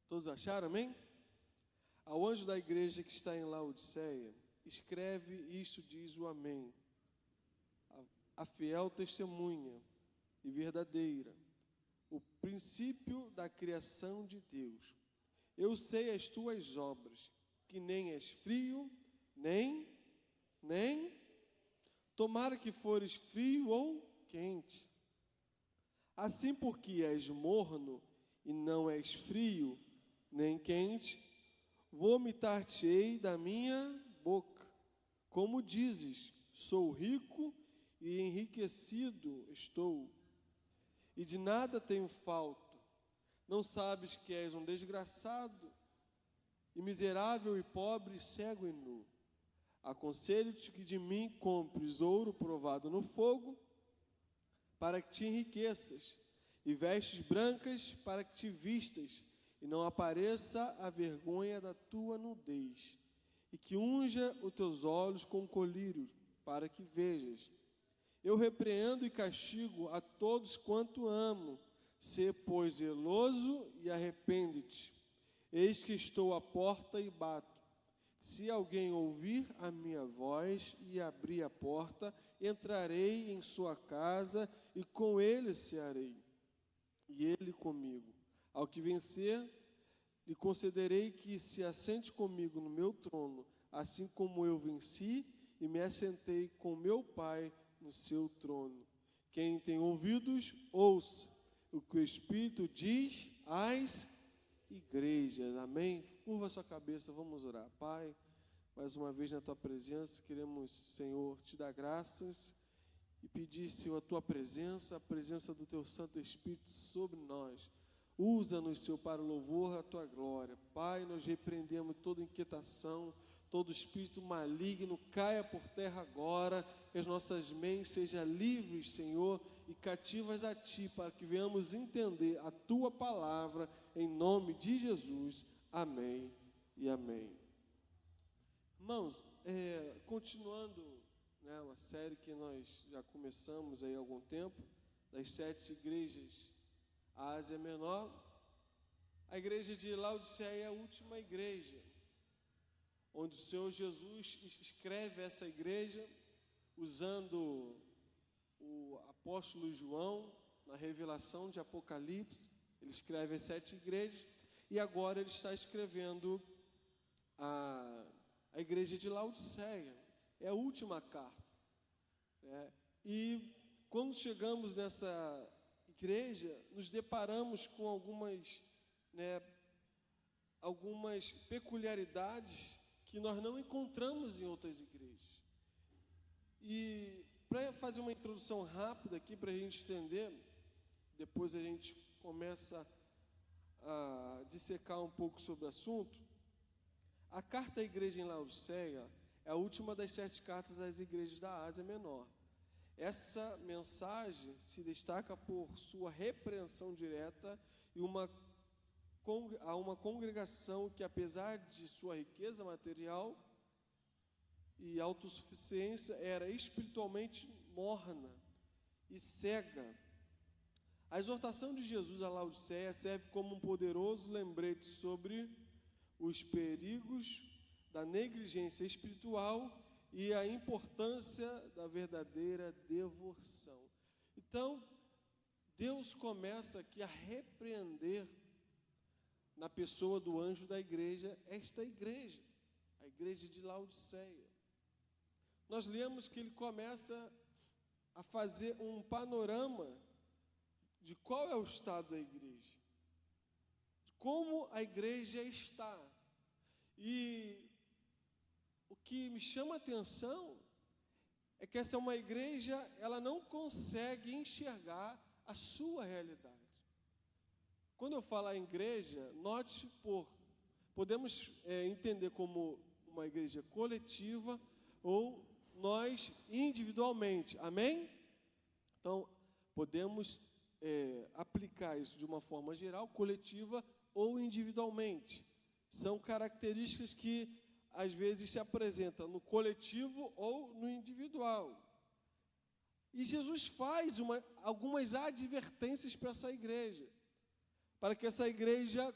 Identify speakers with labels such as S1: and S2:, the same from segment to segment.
S1: Todos acharam, amém? Ao anjo da igreja que está em Laodiceia, escreve isto, diz o amém. A fiel testemunha e verdadeira, o princípio da criação de Deus. Eu sei as tuas obras, que nem és frio, nem, tomara que fores frio ou quente. Assim, porque és morno e não és frio, nem quente, vomitar-te-ei da minha boca. Como dizes, sou rico e enriquecido estou, e de nada tenho falta. Não sabes que és um desgraçado, e miserável e pobre, cego e nu. Aconselho-te que de mim compres ouro provado no fogo, para que te enriqueças, e vestes brancas para que te vistas, e não apareça a vergonha da tua nudez, e que unja os teus olhos com colírio, para que vejas. Eu repreendo e castigo a todos quanto amo. Sê, pois, zeloso e arrepende-te. Eis que estou à porta e bato. Se alguém ouvir a minha voz e abrir a porta, entrarei em sua casa e com ele cearei, e ele comigo. Ao que vencer, lhe concederei que se assente comigo no meu trono, assim como eu venci e me assentei com meu Pai no seu trono. Quem tem ouvidos, ouça o que o Espírito diz às igrejas. Amém? Curva a sua cabeça, vamos orar. Pai, mais uma vez na tua presença, queremos, Senhor, te dar graças e pedir, Senhor, a tua presença, a presença do teu Santo Espírito sobre nós. Usa-nos, Senhor, para o louvor da tua glória. Pai, nós repreendemos toda inquietação, todo espírito maligno, caia por terra agora, que as nossas mentes sejam livres, Senhor, e cativas a Ti, para que venhamos entender a Tua palavra, em nome de Jesus. Amém e amém. Irmãos, continuando, né, uma série que nós já começamos aí há algum tempo, das 7 igrejas à Ásia Menor, a igreja de Laodiceia é a última igreja, onde o Senhor Jesus escreve essa igreja, usando o apóstolo João, na revelação de Apocalipse. Ele escreve as 7 igrejas, e agora ele está escrevendo a igreja de Laodiceia, é a última carta. E quando chegamos nessa igreja, nos deparamos com algumas peculiaridades que nós não encontramos em outras igrejas. E para fazer uma introdução rápida aqui, para a gente entender, depois a gente começa a dissecar um pouco sobre o assunto. A carta à igreja em Laodiceia é a última das 7 cartas às igrejas da Ásia Menor. Essa mensagem se destaca por sua repreensão direta a uma congregação que, apesar de sua riqueza material e autossuficiência, era espiritualmente morna e cega. A exortação de Jesus a Laodiceia serve como um poderoso lembrete sobre os perigos da negligência espiritual e a importância da verdadeira devoção. Então, Deus começa aqui a repreender, na pessoa do anjo da igreja, esta igreja, a igreja de Laodiceia. Nós lemos que ele começa a fazer um panorama de qual é o estado da igreja, de como a igreja está. E o que me chama a atenção é que essa é uma igreja, ela não consegue enxergar a sua realidade. Quando eu falar em igreja, note, podemos entender como uma igreja coletiva ou nós individualmente, amém? Então, podemos aplicar isso de uma forma geral, coletiva ou individualmente. São características que às vezes se apresentam no coletivo ou no individual. E Jesus faz algumas advertências para essa igreja, para que essa igreja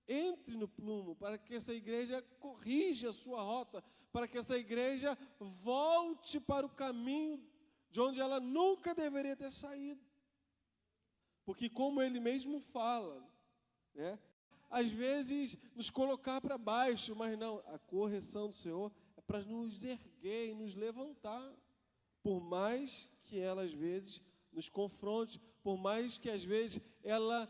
S1: entre no plumo, para que essa igreja corrija a sua rota, para que essa igreja volte para o caminho de onde ela nunca deveria ter saído. Porque como ele mesmo fala, né, às vezes nos colocar para baixo, mas não, a correção do Senhor é para nos erguer e nos levantar, por mais que ela às vezes nos confronte, por mais que às vezes ela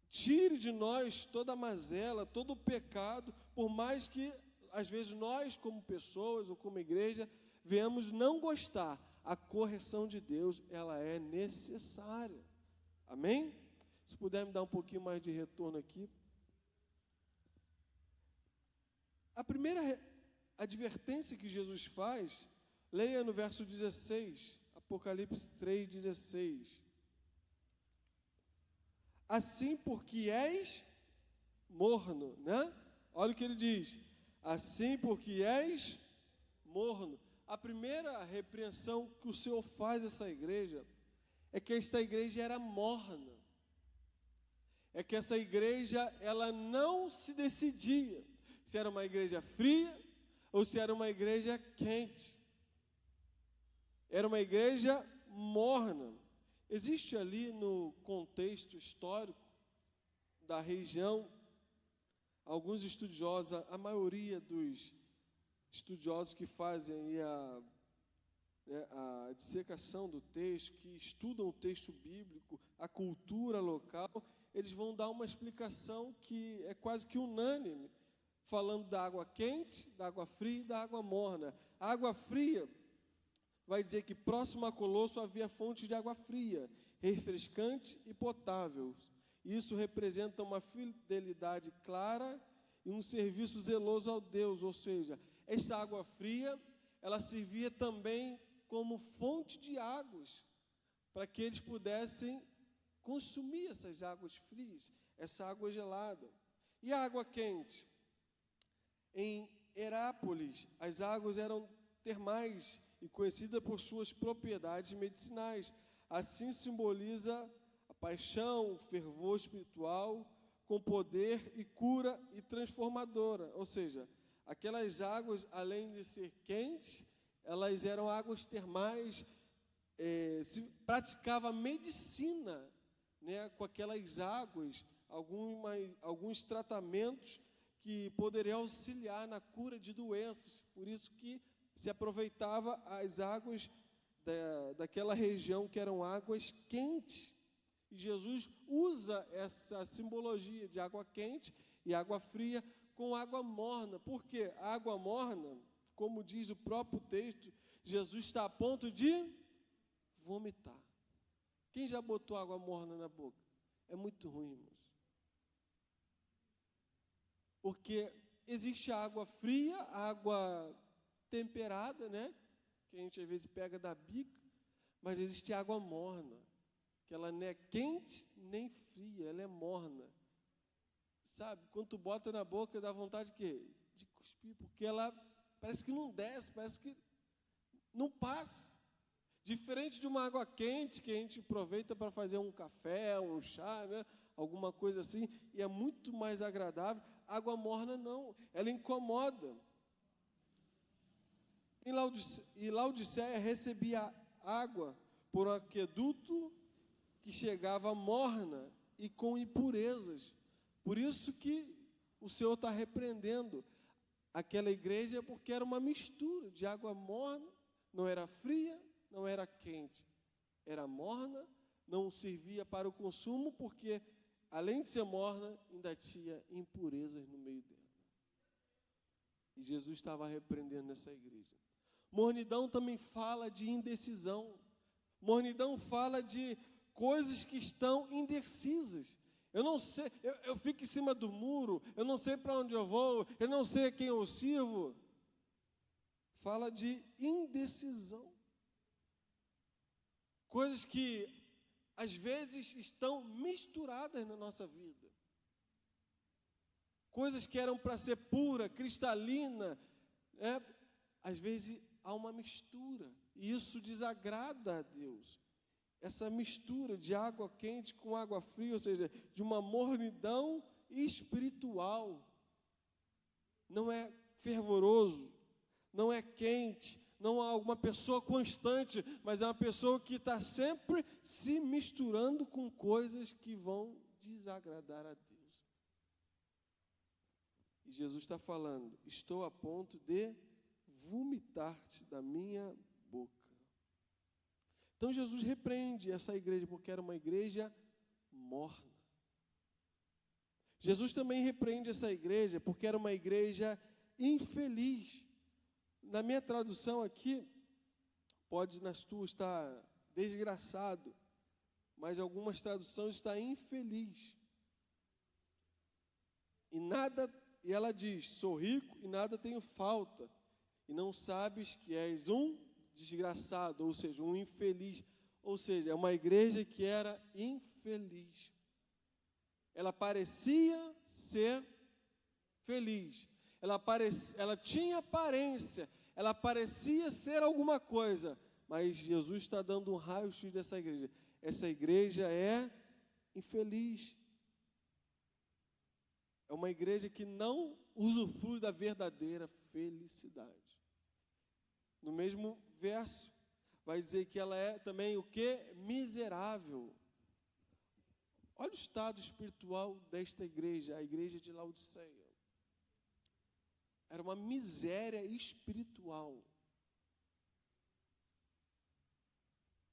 S1: tire de nós toda a mazela, todo o pecado, por mais que às vezes nós como pessoas ou como igreja venhamos não gostar, a correção de Deus, ela é necessária. Amém? Se puder me dar um pouquinho mais de retorno aqui. A primeira advertência que Jesus faz, leia no verso 16, Apocalipse 3:16. Assim porque és morno, né? Olha o que ele diz. Assim porque és morno. A primeira repreensão que o Senhor faz a essa igreja é que esta igreja era morna. É que essa igreja, ela não se decidia se era uma igreja fria ou se era uma igreja quente. Era uma igreja morna. Existe ali no contexto histórico da região, alguns estudiosos, a maioria dos estudiosos que fazem aí a dissecação do texto, que estudam o texto bíblico, a cultura local, eles vão dar uma explicação que é quase que unânime, falando da água quente, da água fria e da água morna. A água fria vai dizer que próximo a Colosso havia fontes de água fria, refrescante e potável. Isso representa uma fidelidade clara e um serviço zeloso ao Deus, ou seja, esta água fria, ela servia também como fonte de águas, para que eles pudessem consumir essas águas frias, essa água gelada. E a água quente? Em Herápolis, as águas eram termais e conhecidas por suas propriedades medicinais. Assim simboliza a paixão, o fervor espiritual, com poder e cura e transformadora. Ou seja, aquelas águas, além de ser quentes, elas eram águas termais, se praticava medicina, né, com aquelas águas, alguns tratamentos que poderiam auxiliar na cura de doenças. Por isso que se aproveitava as águas daquela região, que eram águas quentes. E Jesus usa essa simbologia de água quente e água fria com água morna. Por quê? A água morna, como diz o próprio texto, Jesus está a ponto de vomitar. Quem já botou água morna na boca? É muito ruim, irmãos. Porque existe a água fria, a água temperada, né? Que a gente às vezes pega da bica, mas existe a água morna, que ela não é quente nem fria, ela é morna. Sabe, quando tu bota na boca, dá vontade de quê? De cuspir, porque ela parece que não desce, parece que não passa. Diferente de uma água quente, que a gente aproveita para fazer um café, um chá, né? Alguma coisa assim, e é muito mais agradável. Água morna não, ela incomoda. E Laodiceia recebia água por um aqueduto que chegava morna e com impurezas. Por isso que o Senhor está repreendendo aquela igreja, porque era uma mistura de água morna, não era fria, não era quente. Era morna, não servia para o consumo, porque, além de ser morna, ainda tinha impurezas no meio dela. E Jesus estava repreendendo essa igreja. Mornidão também fala de indecisão. Mornidão fala de coisas que estão indecisas. Eu não sei, eu fico em cima do muro, eu não sei para onde eu vou, eu não sei a quem eu sirvo. Fala de indecisão. Coisas que, às vezes, estão misturadas na nossa vida. Coisas que eram para ser pura, cristalina, né? Às vezes há uma mistura, e isso desagrada a Deus. essa mistura de água quente com água fria, ou seja, de uma mornidão espiritual. Não é fervoroso, não é quente, não é uma pessoa constante, mas é uma pessoa que está sempre se misturando com coisas que vão desagradar a Deus. E Jesus está falando: estou a ponto de vomitar-te da minha boca. Então Jesus repreende essa igreja, porque era uma igreja morna. Jesus também repreende essa igreja, porque era uma igreja infeliz. Na minha tradução aqui, pode nas tuas estar desgraçado, mas algumas traduções está infeliz. E ela diz: sou rico e nada tenho falta, e não sabes que és um desgraçado, ou seja, um infeliz. Ou seja, é uma igreja que era infeliz. Ela parecia ser feliz. Ela tinha aparência, ela parecia ser alguma coisa, mas Jesus está dando um raio-x dessa igreja. Essa igreja é infeliz. É uma igreja que não usufrui da verdadeira felicidade. No mesmo verso, vai dizer que ela é também o quê? Miserável. Olha o estado espiritual desta igreja, a igreja de Laodiceia. Era uma miséria espiritual.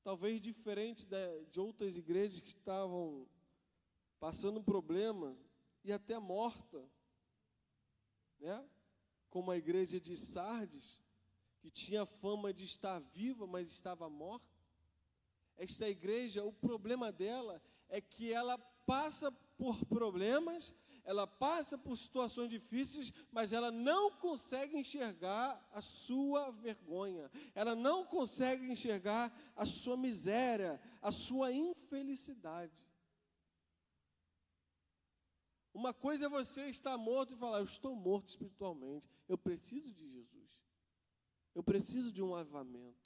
S1: Talvez diferente de outras igrejas que estavam passando um problema e até morta, né? Como a igreja de Sardes, que tinha fama de estar viva, mas estava morta. Esta igreja, o problema dela é que ela passa por problemas, ela passa por situações difíceis, mas ela não consegue enxergar a sua vergonha, ela não consegue enxergar a sua miséria, a sua infelicidade. Uma coisa é você estar morto e falar: eu estou morto espiritualmente, eu preciso de Jesus, eu preciso de um avivamento,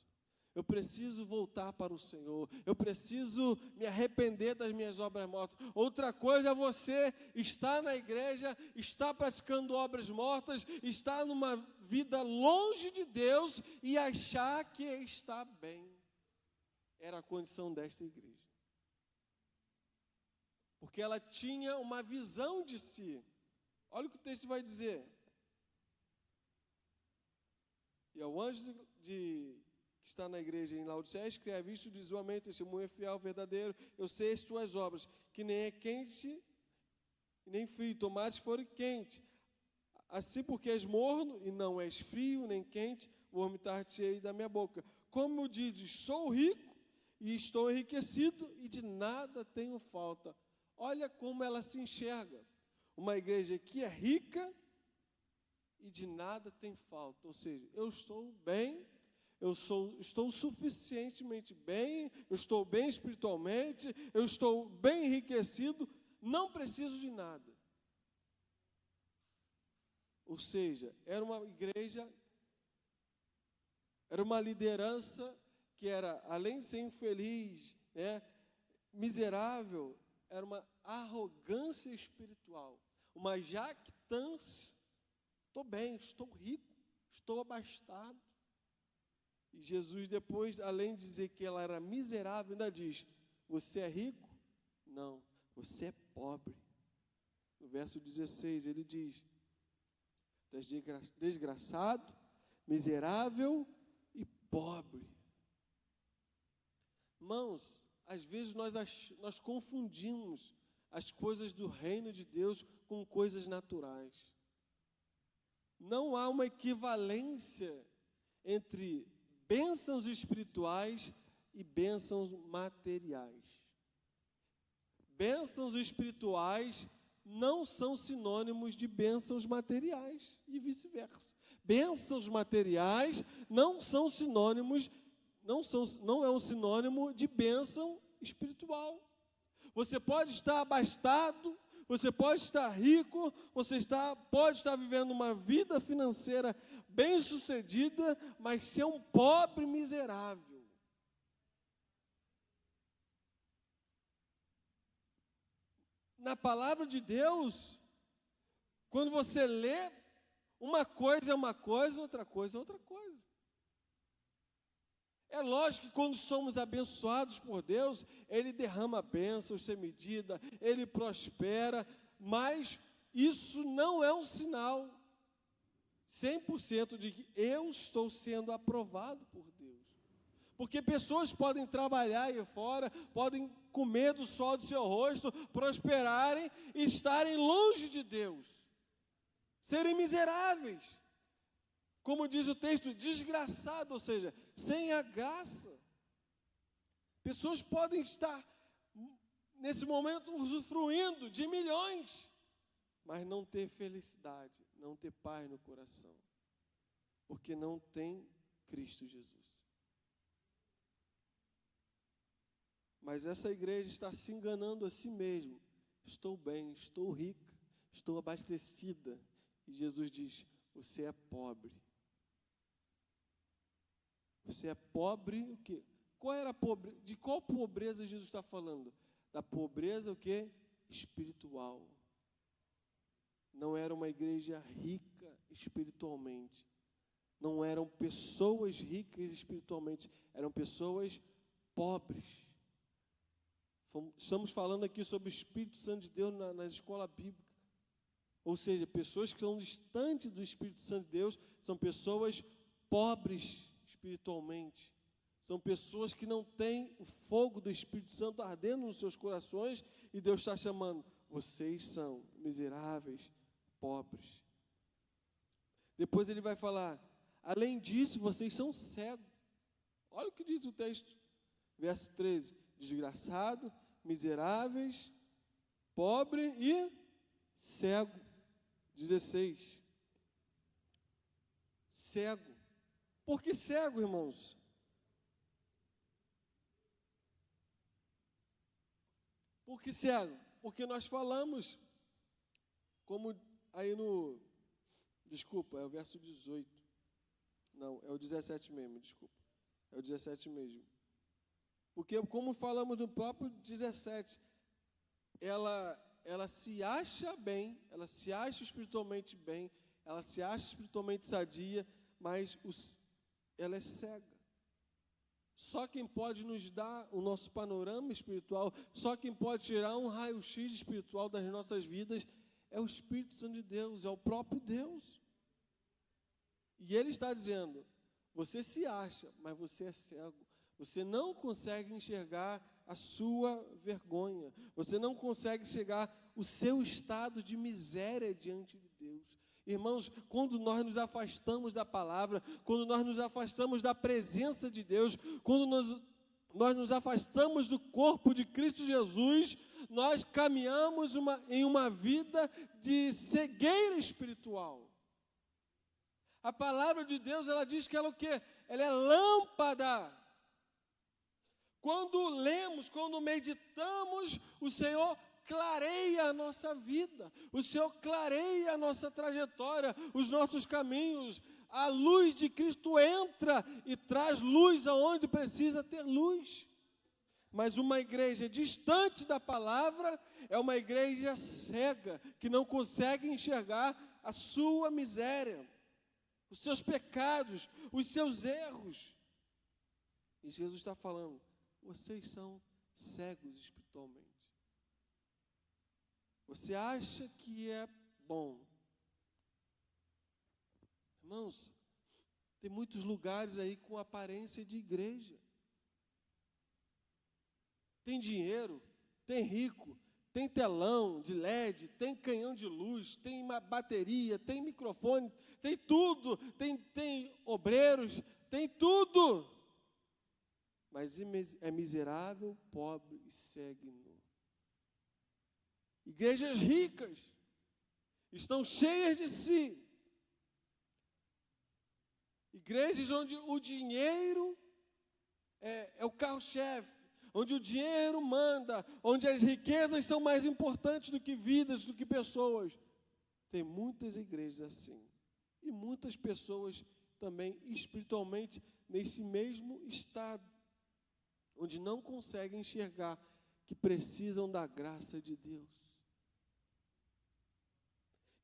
S1: eu preciso voltar para o Senhor, eu preciso me arrepender das minhas obras mortas. Outra coisa é você estar na igreja, estar praticando obras mortas, estar numa vida longe de Deus e achar que está bem. Era a condição desta igreja. Porque ela tinha uma visão de si. Olha o que o texto vai dizer. E ao anjo que está na igreja em Laodiceia, escreve: isto diz o amém, testemunha fiel, verdadeiro, eu sei as tuas obras, que nem é quente, nem frio, tomares forem quente. Assim porque és morno, e não és frio, nem quente, vou vomitar-te-ei da minha boca. Como dizes, sou rico, e estou enriquecido, e de nada tenho falta. Olha como ela se enxerga. Uma igreja que é rica, e de nada tem falta. Ou seja, eu estou bem, estou suficientemente bem, eu estou bem espiritualmente, eu estou bem enriquecido, não preciso de nada. Ou seja, era uma igreja, era uma liderança que era, além de ser infeliz, né, miserável, era uma arrogância espiritual, uma jactância. Estou bem, estou rico, estou abastado. E Jesus depois, além de dizer que ela era miserável, ainda diz: você é rico? Não, você é pobre. No verso 16 ele diz: tu és desgraçado, miserável e pobre. Irmãos, às vezes nós confundimos as coisas do reino de Deus com coisas naturais. Não há uma equivalência entre bênçãos espirituais e bênçãos materiais. Bênçãos espirituais não são sinônimos de bênçãos materiais e vice-versa. Bênçãos materiais não são sinônimos, não é um sinônimo de bênção espiritual. Você pode estar abastado, você pode estar rico, pode estar vivendo uma vida financeira bem-sucedida, mas ser um pobre miserável. na palavra de Deus, quando você lê, uma coisa é uma coisa, outra coisa é outra coisa. É lógico que quando somos abençoados por Deus, Ele derrama bênçãos sem medida, Ele prospera, mas isso não é um sinal 100% de que eu estou sendo aprovado por Deus. Porque pessoas podem trabalhar aí fora, podem comer do sol do seu rosto, prosperarem e estarem longe de Deus, serem miseráveis. Como diz o texto, desgraçado, ou seja, sem a graça. Pessoas podem estar, nesse momento, usufruindo de milhões, mas não ter felicidade, não ter paz no coração, porque não tem Cristo Jesus. Mas essa igreja está se enganando a si mesma. Estou bem, estou rica, estou abastecida. E Jesus diz, você é pobre. Você é pobre, o quê? Qual era a pobreza? De qual pobreza Jesus está falando? Da pobreza, o quê? Espiritual. Não era uma igreja rica espiritualmente. Não eram pessoas ricas espiritualmente. Eram pessoas pobres. Estamos falando aqui sobre o Espírito Santo de Deus na escola bíblica. Ou seja, pessoas que são distantes do Espírito Santo de Deus são pessoas pobres espiritualmente. São pessoas que não têm o fogo do Espírito Santo ardendo nos seus corações e Deus está chamando, vocês são miseráveis, pobres. Depois ele vai falar, além disso, vocês são cegos. Olha o que diz o texto, verso 13, desgraçado, miseráveis, pobre e cego. 16. Cego. Por que cego, irmãos? Por que cego? Porque nós falamos, como aí no, desculpa, é o verso 18. Não, é o 17 mesmo, desculpa. É o 17 mesmo. Porque como falamos no próprio 17, ela se acha bem, ela se acha espiritualmente bem, ela se acha espiritualmente sadia, mas ela é cega. Só quem pode nos dar o nosso panorama espiritual, só quem pode tirar um raio-x espiritual das nossas vidas, é o Espírito Santo de Deus, é o próprio Deus. E Ele está dizendo, você se acha, mas você é cego. Você não consegue enxergar a sua vergonha. Você não consegue enxergar o seu estado de miséria diante de Deus. Irmãos, quando nós nos afastamos da palavra, quando nós nos afastamos da presença de Deus, quando nós nos afastamos do corpo de Cristo Jesus, nós caminhamos em uma vida de cegueira espiritual. A palavra de Deus, ela diz que ela é o quê? Ela é lâmpada. Quando lemos, quando meditamos, o Senhor clareia a nossa vida, o Senhor clareia a nossa trajetória, os nossos caminhos. A luz de Cristo entra e traz luz aonde precisa ter luz. Mas uma igreja distante da palavra é uma igreja cega, que não consegue enxergar a sua miséria, os seus pecados, os seus erros. E Jesus está falando, vocês são cegos espiritualmente. Você acha que é bom. Irmãos, tem muitos lugares aí com aparência de igreja. Tem dinheiro, tem rico, tem telão de LED, tem canhão de luz, tem uma bateria, tem microfone, tem tudo, tem obreiros, tem tudo. Mas é miserável, pobre e cego. Igrejas ricas estão cheias de si. Igrejas onde o dinheiro é o carro-chefe, onde o dinheiro manda, onde as riquezas são mais importantes do que vidas, do que pessoas. Tem muitas igrejas assim. E muitas pessoas também espiritualmente nesse mesmo estado, onde não conseguem enxergar que precisam da graça de Deus.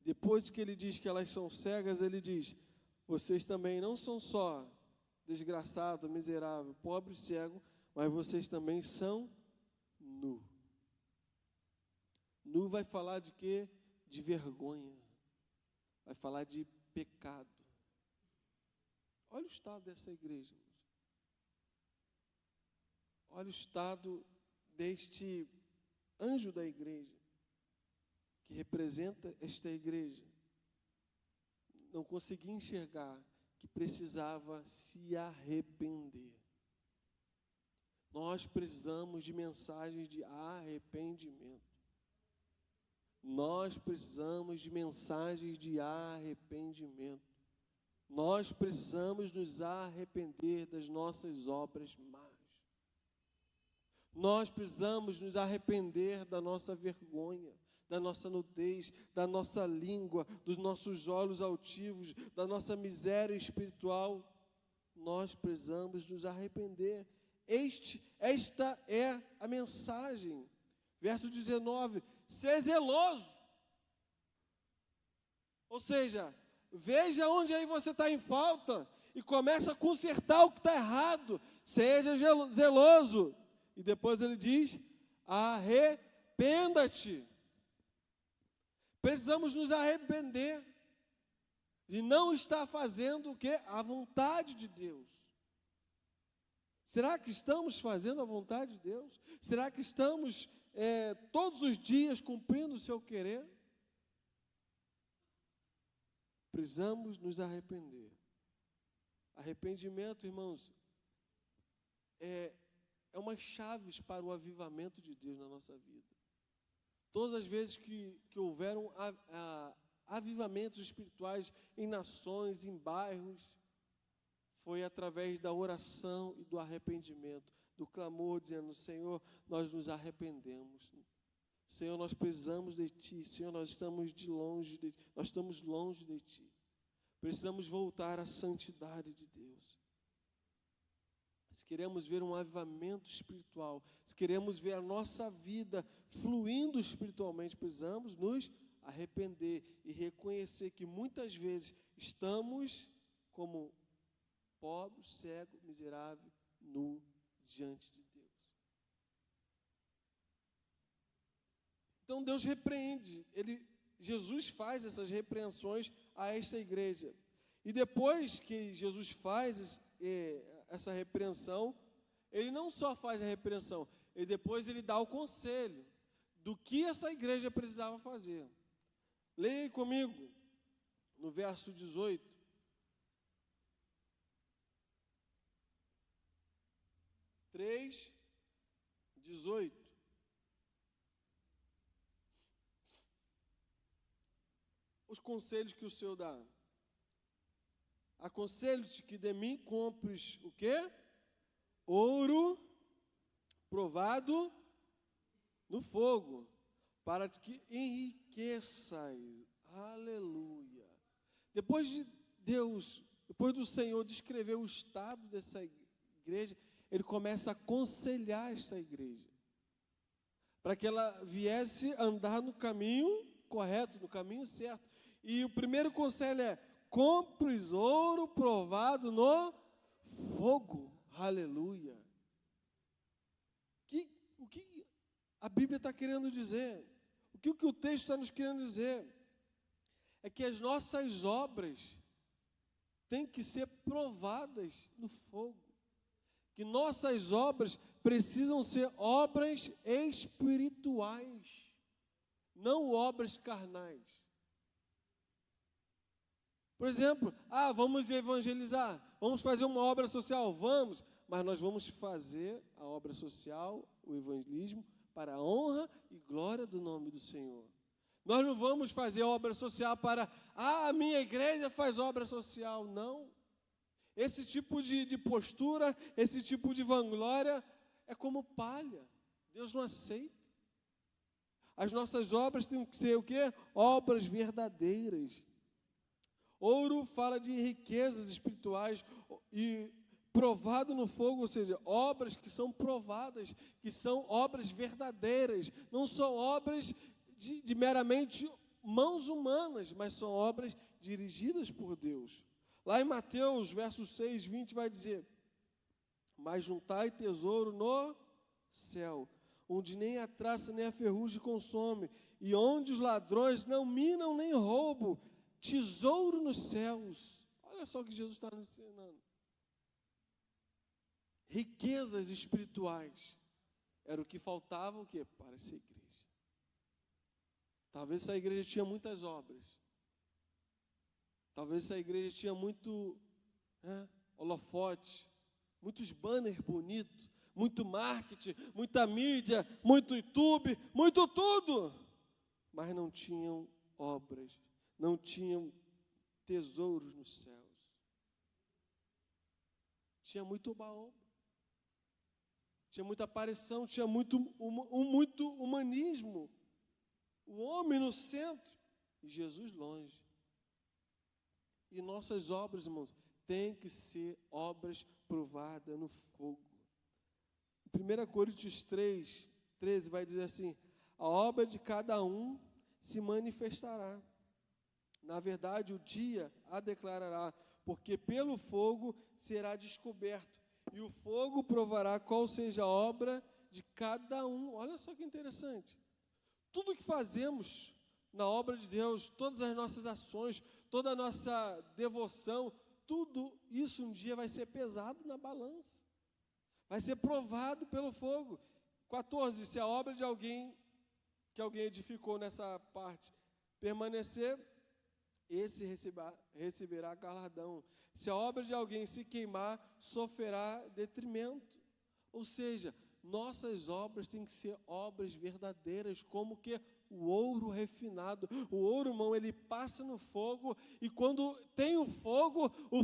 S1: Depois que ele diz que elas são cegas, ele diz: vocês também não são só desgraçado, miserável, pobre, cego, mas vocês também são nu. Nu vai falar de quê? De vergonha. Vai falar de pecado. Olha o estado dessa igreja. Olha o estado deste anjo da igreja, que representa esta igreja. Não conseguia enxergar que precisava se arrepender. Nós precisamos de mensagens de arrependimento. Nós precisamos de mensagens de arrependimento. Nós precisamos nos arrepender das nossas obras más. Nós precisamos nos arrepender da nossa vergonha, da nossa nudez, da nossa língua, dos nossos olhos altivos, da nossa miséria espiritual. Nós precisamos nos arrepender. Esta é a mensagem. Verso 19, ser zeloso. Ou seja, veja onde aí você está em falta e começa a consertar o que está errado. Seja zeloso. E depois ele diz, arrependa-te. Precisamos nos arrepender de não estar fazendo o quê? A vontade de Deus. Será que estamos fazendo a vontade de Deus? Será que estamos todos os dias cumprindo o seu querer? Precisamos nos arrepender. Arrependimento, irmãos, é uma chave para o avivamento de Deus na nossa vida. Todas as vezes que houveram avivamentos espirituais em nações, em bairros, foi através da oração e do arrependimento, do clamor, dizendo: Senhor, nós nos arrependemos. Senhor, nós precisamos de Ti. Senhor, nós estamos longe de Ti. Precisamos voltar à santidade de Deus. Se queremos ver um avivamento espiritual, se queremos ver a nossa vida fluindo espiritualmente, precisamos nos arrepender e reconhecer que muitas vezes estamos como pobre, cego, miserável, nu diante de Deus. Então Deus repreende, Jesus faz essas repreensões a esta igreja. E depois que Jesus faz essa repreensão, ele não só faz a repreensão, depois ele dá o conselho do que essa igreja precisava fazer. Leia comigo, no verso 18. 3:18. Os conselhos que o Senhor dá. Aconselho-te que de mim compres o quê? Ouro provado no fogo, para que enriqueças. Aleluia. Depois do Senhor descrever o estado dessa igreja, Ele começa a aconselhar esta igreja, para que ela viesse andar no caminho correto, no caminho certo. E o primeiro conselho é: compres ouro provado no fogo. Aleluia. O que a Bíblia está querendo dizer? O que o texto está nos querendo dizer? É que as nossas obras têm que ser provadas no fogo. Que nossas obras precisam ser obras espirituais, não obras carnais. Por exemplo, vamos evangelizar, vamos fazer uma obra social, vamos, mas nós vamos fazer a obra social, o evangelismo, para a honra e glória do nome do Senhor. Nós não vamos fazer obra social para, a minha igreja faz obra social, não. Esse tipo de postura, esse tipo de vanglória é como palha. Deus não aceita. As nossas obras têm que ser o quê? Obras verdadeiras. Ouro fala de riquezas espirituais e provado no fogo, ou seja, obras que são provadas, que são obras verdadeiras, não são obras de meramente mãos humanas, mas são obras dirigidas por Deus. Lá em Mateus, verso 6, 20, vai dizer: mas juntai tesouro no céu, onde nem a traça nem a ferrugem consome, e onde os ladrões não minam nem roubam, tesouro nos céus. Olha só o que Jesus está nos ensinando. Riquezas espirituais era o que faltava o quê? Para essa igreja. Talvez essa igreja tinha muitas obras. Talvez essa igreja tinha muito holofote, muitos banners bonitos, muito marketing, muita mídia, muito YouTube, muito tudo. Mas não tinham obras, não tinham tesouros nos céus. Tinha muito oba-oba. Tinha muita aparição, tinha muito humanismo. O homem no centro e Jesus longe. E nossas obras, irmãos, têm que ser obras provadas no fogo. 1 Coríntios 3, 13 vai dizer assim: a obra de cada um se manifestará. Na verdade, o dia a declarará, porque pelo fogo será descoberto. E o fogo provará qual seja a obra de cada um. Olha só que interessante. Tudo que fazemos na obra de Deus, todas as nossas ações, toda a nossa devoção, tudo isso um dia vai ser pesado na balança. Vai ser provado pelo fogo. 14, se a obra de alguém, que alguém edificou nessa parte, permanecer, esse receberá galardão. Se a obra de alguém se queimar, sofrerá detrimento. Ou seja, nossas obras têm que ser obras verdadeiras, como que o ouro refinado. O ouro, irmão, ele passa no fogo, e quando tem o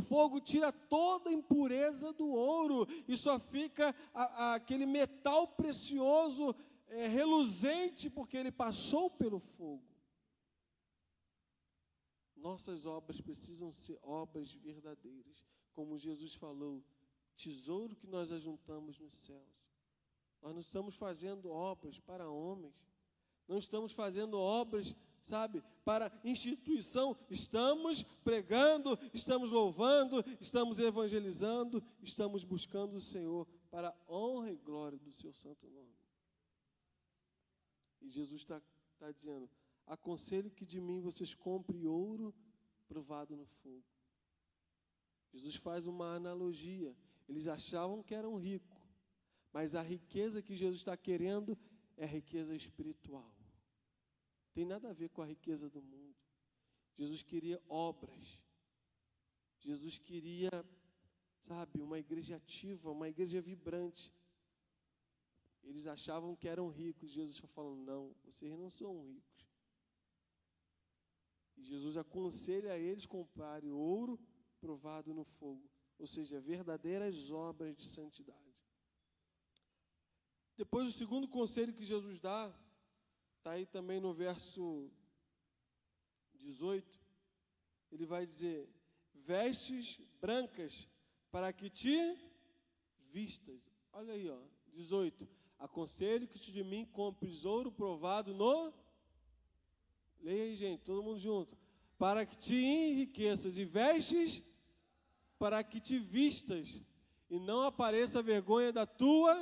S1: fogo tira toda a impureza do ouro, e só fica aquele metal precioso, reluzente, porque ele passou pelo fogo. Nossas obras precisam ser obras verdadeiras, como Jesus falou, tesouro que nós ajuntamos nos céus. Nós não estamos fazendo obras para homens, não estamos fazendo obras, sabe, para instituição. Estamos pregando, estamos louvando, estamos evangelizando, estamos buscando o Senhor para a honra e glória do seu santo nome. E Jesus está dizendo: aconselho que de mim vocês comprem ouro provado no fogo. Jesus faz uma analogia. Eles achavam que eram ricos, mas a riqueza que Jesus está querendo é riqueza espiritual. Tem nada a ver com a riqueza do mundo. Jesus queria obras. Jesus queria, sabe, uma igreja ativa, uma igreja vibrante. Eles achavam que eram ricos. Jesus está falando: não, vocês não são ricos. E Jesus aconselha a eles comprarem ouro provado no fogo, ou seja, verdadeiras obras de santidade. Depois, o segundo conselho que Jesus dá, está aí também no verso 18, ele vai dizer: vestes brancas para que te vistas. Olha aí, 18. Aconselho que de mim compres ouro provado no... Leia aí, gente, todo mundo junto. Para que te enriqueças, e vestes para que te vistas, e não apareça a vergonha da tua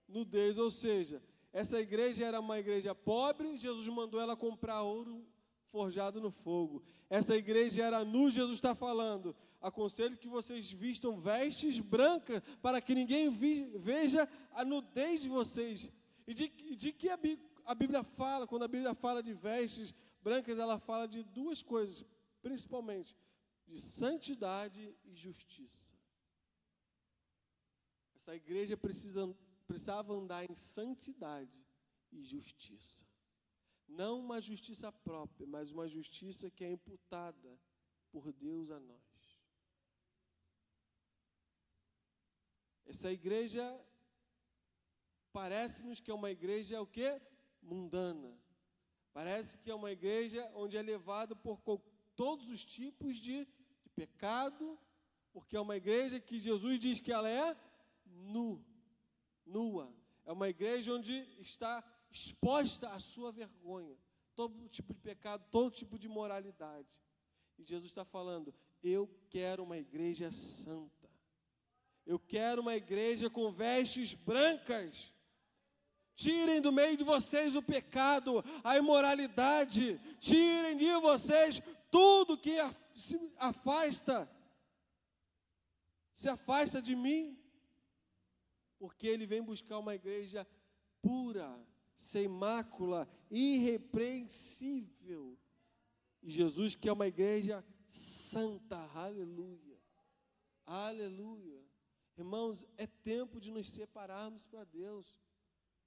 S1: nudez. Ou seja, essa igreja era uma igreja pobre, Jesus mandou ela comprar ouro forjado no fogo. Essa igreja era nu, Jesus está falando: aconselho que vocês vistam vestes brancas, para que ninguém veja a nudez de vocês. E de que a Bíblia fala? Quando a Bíblia fala de vestes brancas, ela fala de duas coisas, principalmente, de santidade e justiça. Essa igreja precisava andar em santidade e justiça. Não uma justiça própria, mas uma justiça que é imputada por Deus a nós. Essa igreja, parece-nos que é uma igreja, o quê? Mundana. Parece que é uma igreja onde é levado por todos os tipos de pecado, porque é uma igreja que Jesus diz que ela é nua. É uma igreja onde está exposta à sua vergonha. todo tipo de pecado, todo tipo de imoralidade. E Jesus está falando, eu quero uma igreja santa. Eu quero uma igreja com vestes brancas. Tirem do meio de vocês o pecado, a imoralidade. Tirem de vocês tudo que se afasta de mim. Porque Ele vem buscar uma igreja pura, sem mácula, irrepreensível. E Jesus quer uma igreja santa, aleluia. Aleluia. Irmãos, é tempo de nos separarmos para Deus.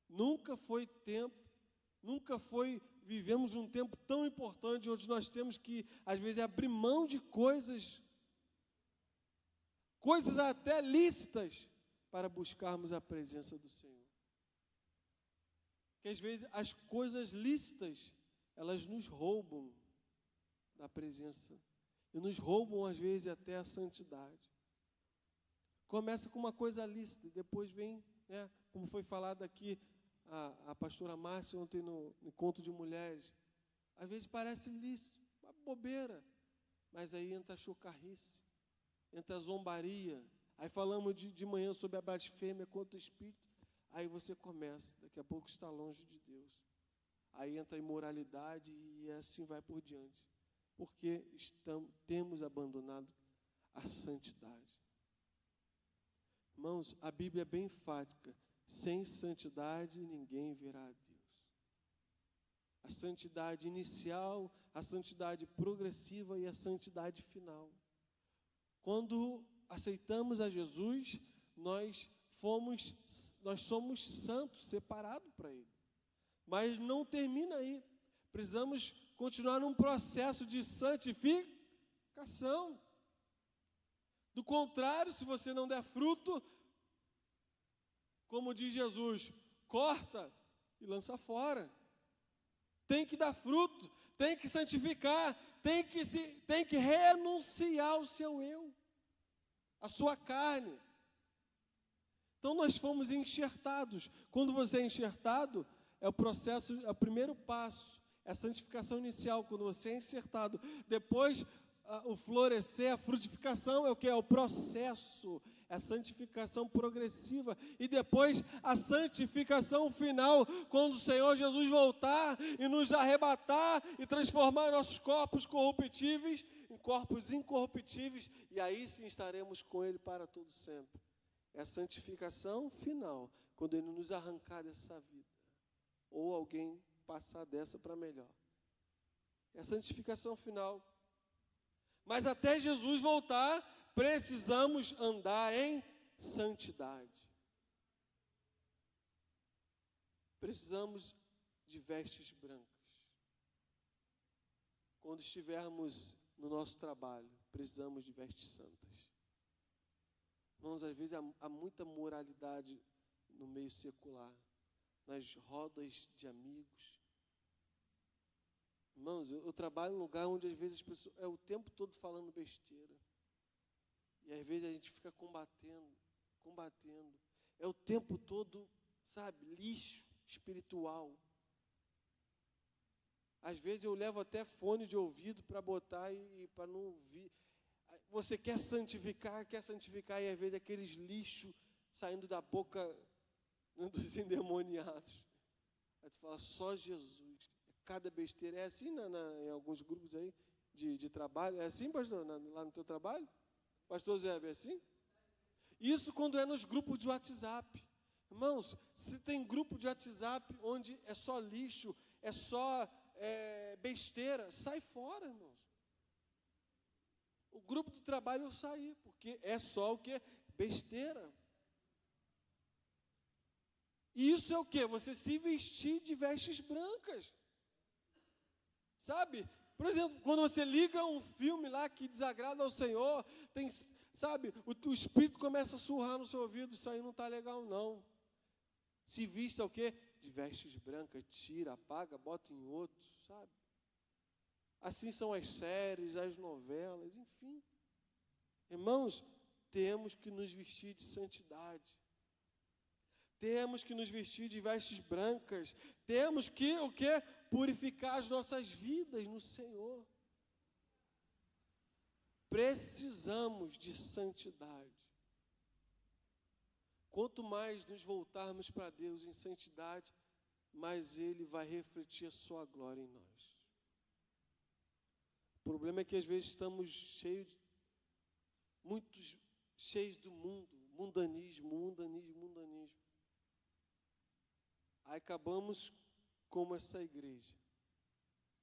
S1: Nunca foi tempo, vivemos um tempo tão importante onde nós temos que, às vezes, abrir mão de coisas até lícitas, para buscarmos a presença do Senhor. Que às vezes as coisas lícitas, elas nos roubam da presença, e nos roubam às vezes até a santidade. Começa com uma coisa lícita, e depois vem, como foi falado aqui, a pastora Márcia ontem no encontro de mulheres, às vezes parece lícito, uma bobeira, mas aí entra a chocarrice, entra a zombaria. Aí falamos de manhã sobre a blasfêmia contra o Espírito, aí você começa, daqui a pouco está longe de Deus. Aí entra a imoralidade e assim vai por diante, porque temos abandonado a santidade. Irmãos, a Bíblia é bem enfática, sem santidade ninguém verá a Deus. A santidade inicial, a santidade progressiva e a santidade final. Quando aceitamos a Jesus, nós somos santos, separados para Ele. Mas não termina aí. Precisamos continuar num processo de santificação. Do contrário, se você não der fruto, como diz Jesus, corta e lança fora. Tem que dar fruto, tem que santificar, tem que renunciar ao seu eu, a sua carne. Então nós fomos enxertados. Quando você é enxertado, é o processo, é o primeiro passo, é a santificação inicial, quando você é enxertado. Depois, o florescer, a frutificação é o que? É o processo, é a santificação progressiva. E depois, a santificação final, quando o Senhor Jesus voltar e nos arrebatar e transformar nossos corpos corruptíveis em corpos incorruptíveis, e aí sim estaremos com Ele para todo sempre. É a santificação final, quando Ele nos arrancar dessa vida, ou alguém passar dessa para melhor. É a santificação final. Mas até Jesus voltar, precisamos andar em santidade. Precisamos de vestes brancas. Quando estivermos no nosso trabalho, precisamos de vestes santas. Irmãos, às vezes há muita moralidade no meio secular, nas rodas de amigos. Irmãos, eu trabalho em um lugar onde às vezes as pessoas o tempo todo falando besteira. E às vezes a gente fica combatendo. É o tempo todo, lixo espiritual. Às vezes eu levo até fone de ouvido para botar e para não ouvir. Você quer santificar, e às vezes aqueles lixos saindo da boca dos endemoniados. Aí tu fala, só Jesus. Cada besteira. É assim em alguns grupos aí de trabalho? É assim, pastor, lá no teu trabalho? Pastor Zé, é assim? Isso quando é nos grupos de WhatsApp. Irmãos, se tem grupo de WhatsApp onde é só lixo, é só besteira, sai fora, irmãos. O grupo do trabalho eu saí, porque é só o que? Besteira. E isso é o que? Você se vestir de vestes brancas. Sabe? Por exemplo, quando você liga um filme lá que desagrada ao Senhor, o Espírito começa a surrar no seu ouvido, isso aí não está legal não. Se vista o quê? De vestes brancas, tira, apaga, bota em outro, sabe? Assim são as séries, as novelas, enfim. Irmãos, temos que nos vestir de santidade. Temos que nos vestir de vestes brancas. Temos que, o quê? Purificar as nossas vidas no Senhor. Precisamos de santidade. Quanto mais nos voltarmos para Deus em santidade, mais Ele vai refletir a sua glória em nós. O problema é que às vezes estamos muito cheios do mundo, mundanismo. Aí acabamos como essa igreja,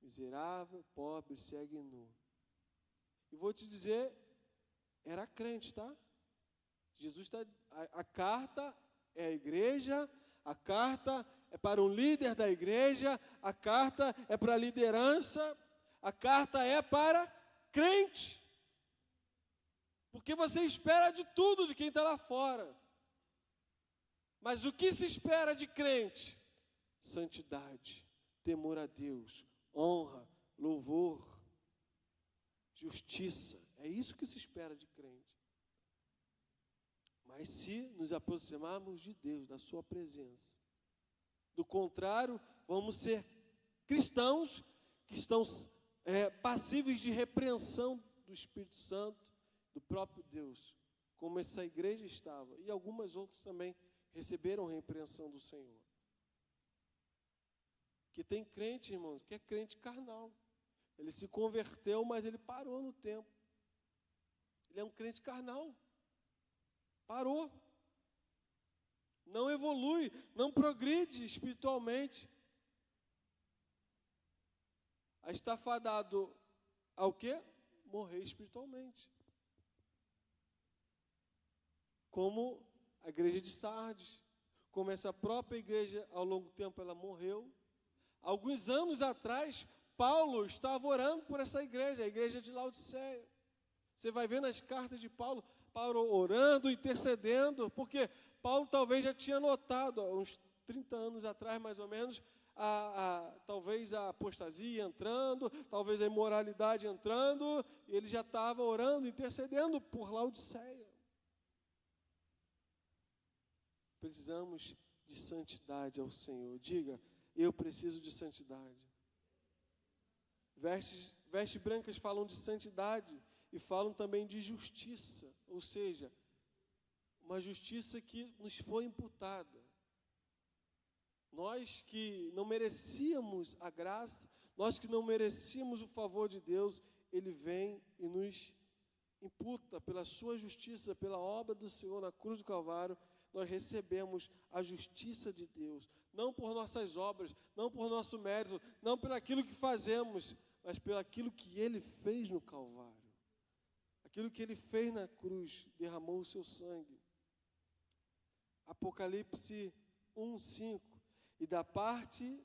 S1: miserável, pobre, cega e nu. E vou te dizer, era crente, tá? Jesus está, a carta é a igreja, a carta é para um líder da igreja, a carta é para a liderança, a carta é para crente. Porque você espera de tudo de quem está lá fora. Mas o que se espera de crente? Santidade, temor a Deus, honra, louvor, justiça. É isso que se espera de crente. Mas se nos aproximarmos de Deus, da sua presença, do contrário, vamos ser cristãos que estão passíveis de repreensão do Espírito Santo, do próprio Deus, como essa igreja estava, e algumas outras também receberam repreensão do Senhor. Que tem crente, irmãos, que é crente carnal. Ele se converteu, mas ele parou no tempo. Ele é um crente carnal. Parou. Não evolui, não progride espiritualmente. Aí está fadado ao quê? Morrer espiritualmente. Como a igreja de Sardes, como essa própria igreja, ao longo do tempo, ela morreu. Alguns anos atrás, Paulo estava orando por essa igreja, a igreja de Laodiceia. Você vai ver nas cartas de Paulo orando, intercedendo, porque Paulo talvez já tinha notado, uns 30 anos atrás, mais ou menos, talvez a apostasia entrando, talvez a imoralidade entrando, e ele já estava orando, intercedendo por Laodiceia. Precisamos de santidade ao Senhor. Diga, eu preciso de santidade. Vestes brancas falam de santidade e falam também de justiça, ou seja, uma justiça que nos foi imputada. Nós que não merecíamos a graça, nós que não merecíamos o favor de Deus, Ele vem e nos imputa pela sua justiça, pela obra do Senhor na cruz do Calvário. Nós recebemos a justiça de Deus, não por nossas obras, não por nosso mérito, não por aquilo que fazemos, mas pelo aquilo que Ele fez no Calvário. Aquilo que Ele fez na cruz, derramou o seu sangue. Apocalipse 1:5. E da parte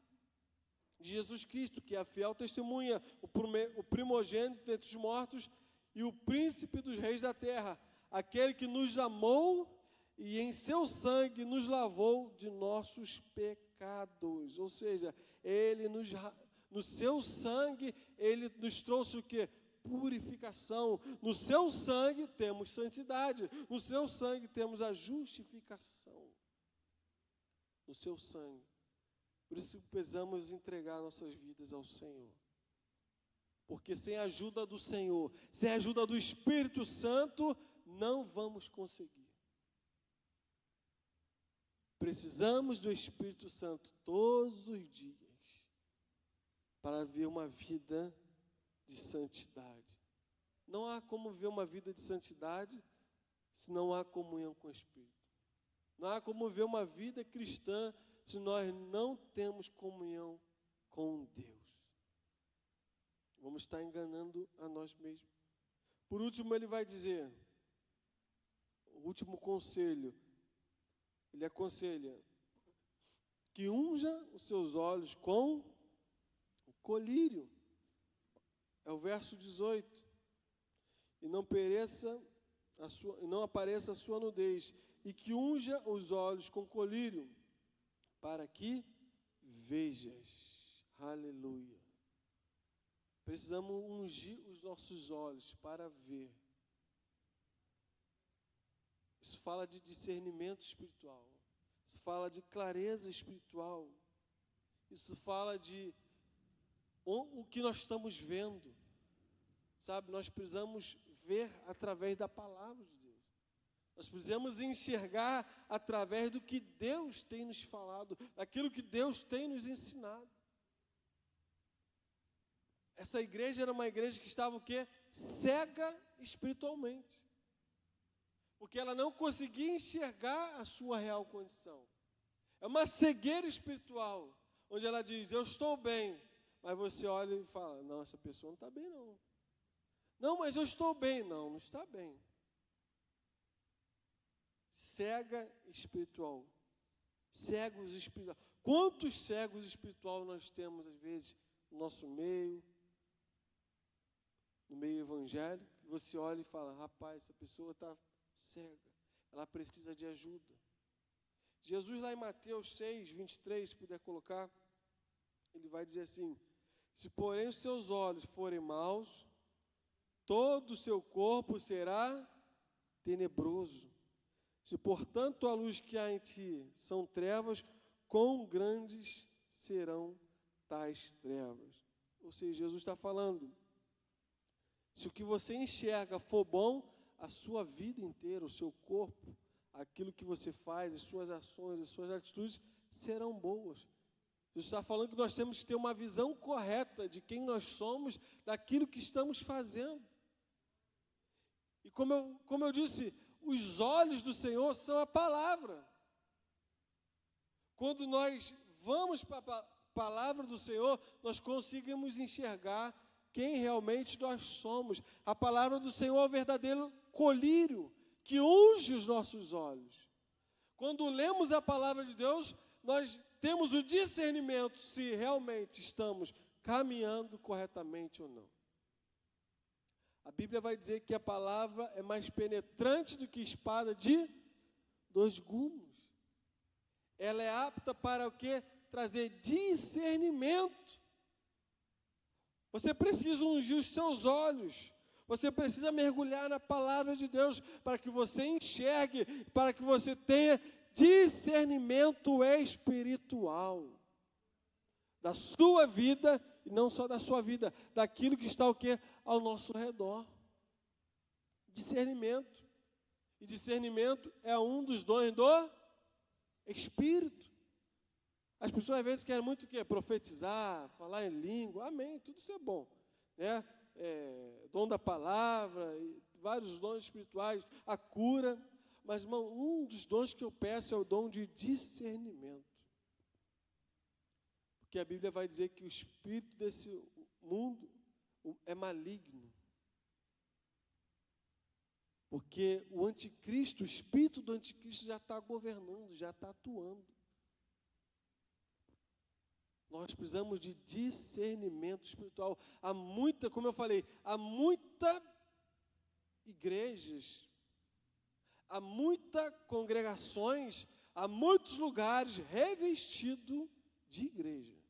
S1: de Jesus Cristo, que é a fiel testemunha, o primogênito dentre os mortos e o príncipe dos reis da terra, aquele que nos amou e em seu sangue nos lavou de nossos pecados. Ou seja, no seu sangue, Ele nos trouxe o quê? Purificação. No seu sangue temos santidade. No seu sangue temos a justificação. No seu sangue. Por isso precisamos entregar nossas vidas ao Senhor. Porque sem a ajuda do Senhor, sem a ajuda do Espírito Santo, não vamos conseguir. Precisamos do Espírito Santo todos os dias para viver uma vida de santidade. Não há como viver uma vida de santidade se não há comunhão com o Espírito. Não há como viver uma vida cristã se nós não temos comunhão com Deus. Vamos estar enganando a nós mesmos. Por último, ele vai dizer, o último conselho, ele aconselha que unja os seus olhos com o colírio. É o verso 18. E não apareça a sua nudez, e que unja os olhos com colírio, para que vejas. Aleluia. Precisamos ungir os nossos olhos para ver. Isso fala de discernimento espiritual. Isso fala de clareza espiritual. Isso fala de o que nós estamos vendo. Sabe, nós precisamos ver através da palavra de Deus. Nós precisamos enxergar através do que Deus tem nos falado, daquilo que Deus tem nos ensinado. Essa igreja era uma igreja que estava o quê? Cega espiritualmente. Porque ela não conseguia enxergar a sua real condição. É uma cegueira espiritual, onde ela diz, eu estou bem, mas você olha e fala, não, essa pessoa não está bem não. Não, mas eu estou bem. Não, não está bem. Cega espiritual. Cegos espirituais. Quantos cegos espirituais nós temos, às vezes, no nosso meio, no meio evangélico, você olha e fala, rapaz, essa pessoa está cega, ela precisa de ajuda. Jesus lá em Mateus 6, 23, se puder colocar, ele vai dizer assim, se porém os seus olhos forem maus, todo o seu corpo será tenebroso. Se, portanto, a luz que há em ti são trevas, quão grandes serão tais trevas. Ou seja, Jesus está falando, se o que você enxerga for bom, a sua vida inteira, o seu corpo, aquilo que você faz, as suas ações, as suas atitudes serão boas. Jesus está falando que nós temos que ter uma visão correta de quem nós somos, daquilo que estamos fazendo. E como eu disse, os olhos do Senhor são a palavra. Quando nós vamos para a palavra do Senhor, nós conseguimos enxergar quem realmente nós somos. A palavra do Senhor é o verdadeiro colírio que unge os nossos olhos. Quando lemos a palavra de Deus, nós temos o discernimento se realmente estamos caminhando corretamente ou não. A Bíblia vai dizer que a palavra é mais penetrante do que espada de 2 gumes. Ela é apta para o quê? Trazer discernimento. Você precisa ungir os seus olhos. Você precisa mergulhar na palavra de Deus para que você enxergue, para que você tenha discernimento espiritual da sua vida, e não só da sua vida, daquilo que está o quê? Ao nosso redor. Discernimento. E discernimento é um dos dons do Espírito. As pessoas às vezes querem muito o quê? Profetizar, falar em língua, amém, tudo isso é bom, né? Dom da palavra, vários dons espirituais, a cura, mas irmão, um dos dons que eu peço é o dom de discernimento. Porque a Bíblia vai dizer que o espírito desse mundo é maligno. Porque o anticristo, o espírito do anticristo já está governando, já está atuando. Nós precisamos de discernimento espiritual. Há muita, como eu falei, há muitas igrejas, há muitas congregações, há muitos lugares revestidos de igreja.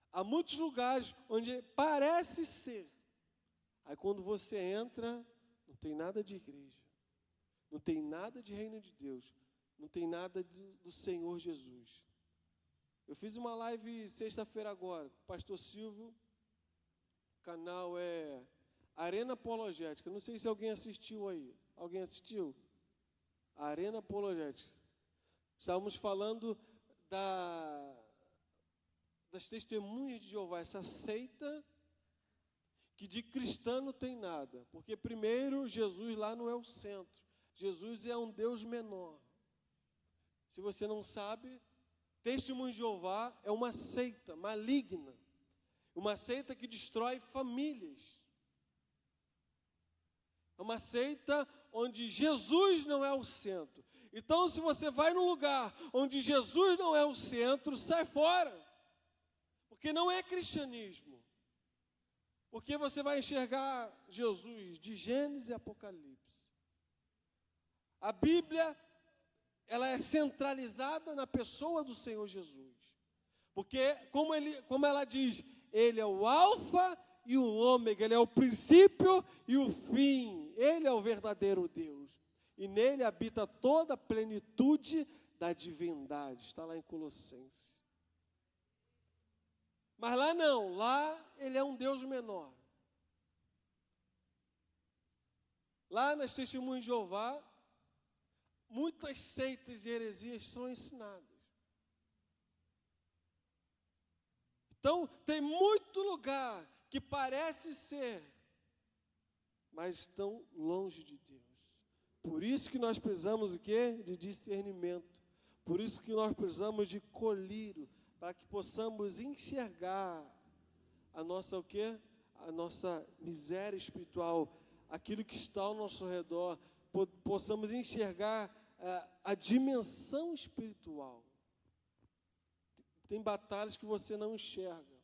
S1: Há muitos lugares onde parece ser. Aí quando você entra, não tem nada de igreja, não tem nada de reino de Deus, não tem nada do Senhor Jesus. Eu fiz uma live sexta-feira agora, com o pastor Silvio, o canal é Arena Apologética, não sei se alguém assistiu aí. Alguém assistiu? Arena Apologética. Estávamos falando das testemunhas de Jeová, essa seita que de cristão não tem nada. Porque primeiro, Jesus lá não é o centro. Jesus é um Deus menor. Se você não sabe, Testemunho de Jeová é uma seita maligna, uma seita que destrói famílias. É uma seita onde Jesus não é o centro. Então, se você vai num lugar onde Jesus não é o centro, sai fora. Porque não é cristianismo. Porque você vai enxergar Jesus de Gênesis e Apocalipse. A Bíblia, ela é centralizada na pessoa do Senhor Jesus. Porque, como ela diz, Ele é o alfa e o ômega, Ele é o princípio e o fim. Ele é o verdadeiro Deus. e nele habita toda a plenitude da divindade. Está lá em Colossenses. Mas lá não, lá ele é um Deus menor. Lá nas Testemunhas de Jeová, muitas seitas e heresias são ensinadas. Então, tem muito lugar que parece ser, mas estão longe de Deus. Por isso que nós precisamos o quê? De discernimento. Por isso que nós precisamos de colírio, para que possamos enxergar a nossa o quê? A nossa miséria espiritual, aquilo que está ao nosso redor, possamos enxergar a dimensão espiritual. Tem batalhas que você não enxerga,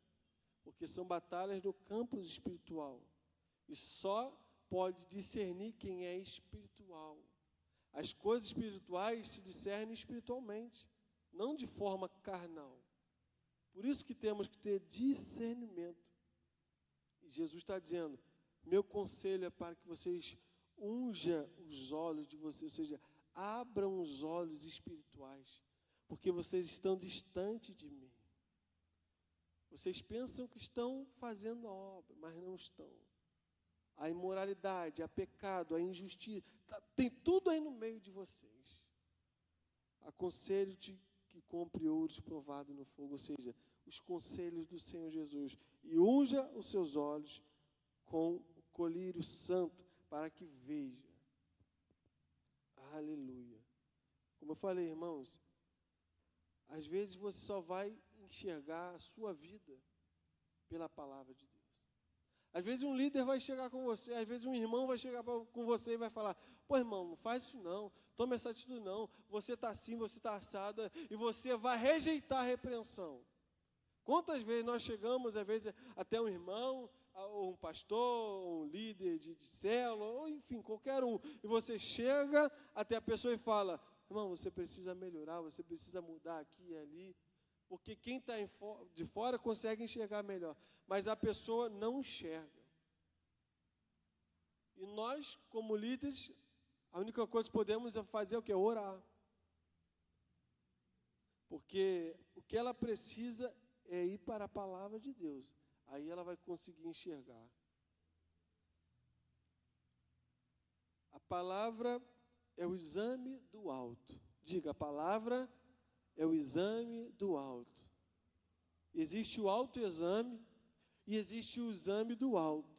S1: porque são batalhas no campo espiritual. E só pode discernir quem é espiritual. As coisas espirituais se discernem espiritualmente, não de forma carnal. Por isso que temos que ter discernimento. E Jesus está dizendo, meu conselho é para que vocês unjam os olhos de vocês, ou seja, abram os olhos espirituais, porque vocês estão distantes de mim. Vocês pensam que estão fazendo a obra, mas não estão. A imoralidade, a pecado, a injustiça, tem tudo aí no meio de vocês. Aconselho-te que compre ouros provados no fogo, ou seja, os conselhos do Senhor Jesus, e unja os seus olhos com o colírio santo, para que veja. Aleluia. Como eu falei, irmãos, às vezes você só vai enxergar a sua vida pela palavra de Deus. Às vezes um líder vai chegar com você, às vezes um irmão vai chegar com você e vai falar, pô irmão, não faz isso não, toma essa atitude não, você está assim, você está assado, e você vai rejeitar a repreensão. Quantas vezes nós chegamos, às vezes até um irmão, ou um pastor, ou um líder de célula, ou enfim, qualquer um, e você chega até a pessoa e fala, irmão, você precisa melhorar, você precisa mudar aqui e ali, porque quem está de fora consegue enxergar melhor, mas a pessoa não enxerga. E nós, como líderes, a única coisa que podemos fazer é o quê? Orar. Porque o que ela precisa é ir para a palavra de Deus. Aí ela vai conseguir enxergar. A palavra é o exame do alto. Diga, a palavra é o exame do alto. Existe o autoexame e existe o exame do alto.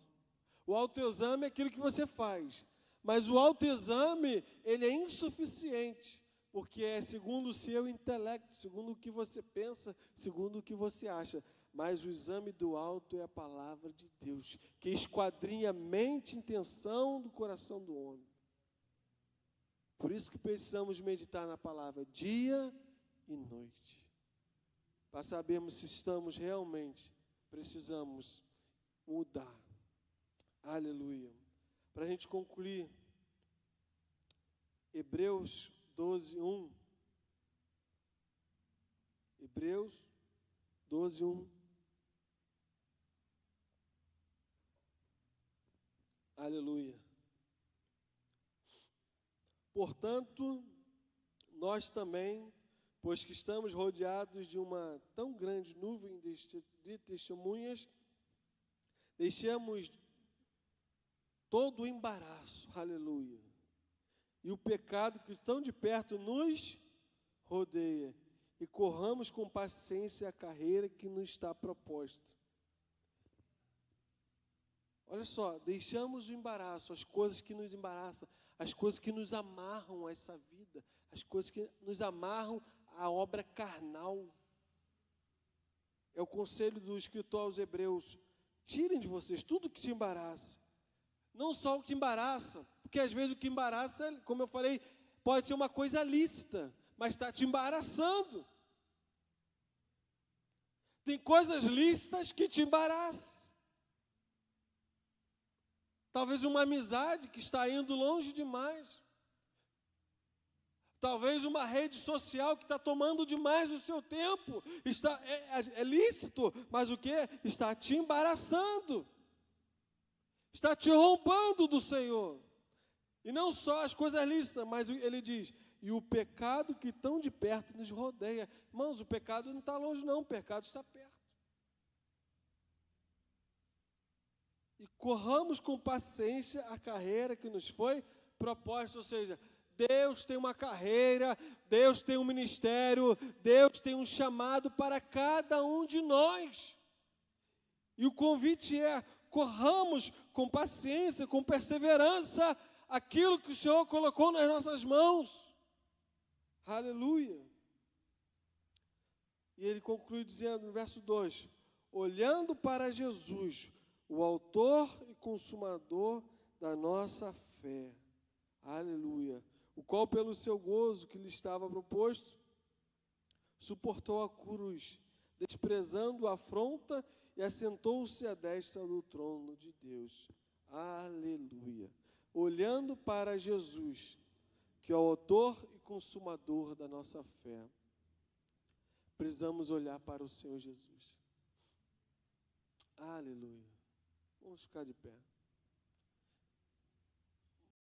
S1: O autoexame é aquilo que você faz, mas o autoexame, ele é insuficiente, porque é segundo o seu intelecto, segundo o que você pensa, segundo o que você acha. Mas o exame do alto é a palavra de Deus, que esquadrinha a mente e intenção do coração do homem. Por isso que precisamos meditar na palavra dia e noite, para sabermos se estamos realmente, precisamos mudar. Aleluia. Para a gente concluir, Hebreus 12:1. Hebreus 12:1. Aleluia. Portanto, nós também, pois que estamos rodeados de uma tão grande nuvem de testemunhas, deixemos todo o embaraço, aleluia, e o pecado que tão de perto nos rodeia, e corramos com paciência a carreira que nos está proposta. Olha só, deixamos o embaraço, as coisas que nos embaraçam, as coisas que nos amarram a essa vida, as coisas que nos amarram à obra carnal. É o conselho do escritor aos Hebreus: tirem de vocês tudo que te embaraça. Não só o que embaraça, porque às vezes o que embaraça, como eu falei, pode ser uma coisa lícita, mas está te embaraçando. Tem coisas lícitas que te embaraçam. Talvez uma amizade que está indo longe demais. Talvez uma rede social que está tomando demais o seu tempo. É lícito, mas o que? Está te embaraçando. Está te roubando do Senhor. E não só as coisas lícitas, mas ele diz, e o pecado que tão de perto nos rodeia. Irmãos, o pecado não está longe não, o pecado está perto. E corramos com paciência a carreira que nos foi proposta, ou seja, Deus tem uma carreira, Deus tem um ministério, Deus tem um chamado para cada um de nós. E o convite é, corramos com paciência, com perseverança, aquilo que o Senhor colocou nas nossas mãos. Aleluia. E ele conclui dizendo no verso 2, olhando para Jesus, o autor e consumador da nossa fé. Aleluia. O qual pelo seu gozo que lhe estava proposto, suportou a cruz, desprezando a afronta e assentou-se à destra do trono de Deus. Aleluia. Olhando para Jesus, que é o autor e consumador da nossa fé, precisamos olhar para o Senhor Jesus. Aleluia. Vamos ficar de pé.